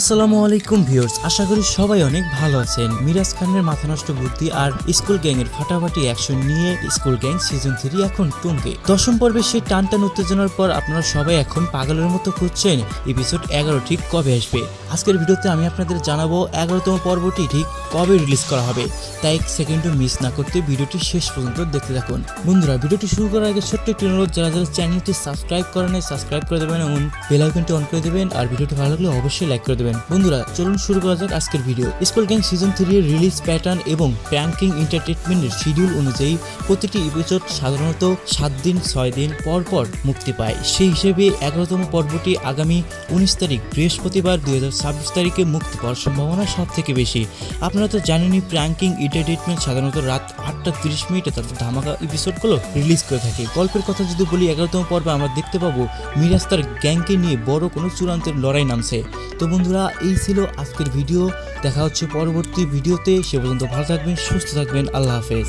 আসসালামু আলাইকুম ভিউয়ার্স, আশা করি সবাই অনেক ভালো আছেন। মিরাজ খানের মাথা নষ্ট বুদ্ধি আর স্কুল গ্যাং এর ফাটাফাটি অ্যাকশন নিয়ে স্কুল গ্যাং সিজন 3 এখন তুঙ্গে। দশম পর্বে সেই টানটান উত্তেজনার পর আপনারা সবাই এখন পাগলের মতো খুঁজছেন এপিসোড 11 ঠিক কবে আসবে। আজকের ভিডিওতে আমি আপনাদের জানাবো 11তম পর্বটি ঠিক কবে রিলিজ করা হবে, তাই এক সেকেন্ডও মিস না করতে ভিডিওটি শেষ পর্যন্ত দেখতে থাকুন। বন্ধুরা, ভিডিওটি শুরু করার আগে ছোট্ট একটি অনুরোধ, যারা যারা চ্যানেলটি সাবস্ক্রাইব করেন সাবস্ক্রাইব করে দেবেন এবং বেল আইকনটি অন করে দেবেন, আর ভিডিওটি ভালো লাগলে অবশ্যই লাইক করে দেবেন। বন্ধুরা চলুন শুরু করা যাক আজকের ভিডিও। স্কুল গ্যাং সিজন 3 এর রিলিজ প্যাটার্ন এবং প্র্যাঙ্কিং এন্টারটেইনমেন্টের শিডিউল অনুযায়ী প্রতিটি এপিসোড সাধারণত 7 দিন 6 দিন পর পর মুক্তি পায়। সেই হিসেবে 11তম পর্বটি আগামী 19 তারিখ বৃহস্পতিবার 2026 তারিখে মুক্তি পাওয়ার সম্ভাবনা সব থেকে বেশি। আপনারা তো জানেনই প্র্যাঙ্কিং এন্টারটেইনমেন্ট সাধারণত রাত 8:30 তাদের ধামাকা এপিসোডগুলো রিলিজ করে থাকে। গল্পের কথা যদি বলি, 11তম পর্বে আমরা দেখতে পাবো মিরাজ তার গ্যাংকে নিয়ে বড় কোনো চূড়ান্ত লড়াই নামছে। তো বন্ধুরা, এই ছিল আজকের ভিডিও। দেখা হচ্ছে পরবর্তী ভিডিওতে। সে পর্যন্ত ভালো থাকবেন, সুস্থ থাকবেন। আল্লাহ হাফেজ।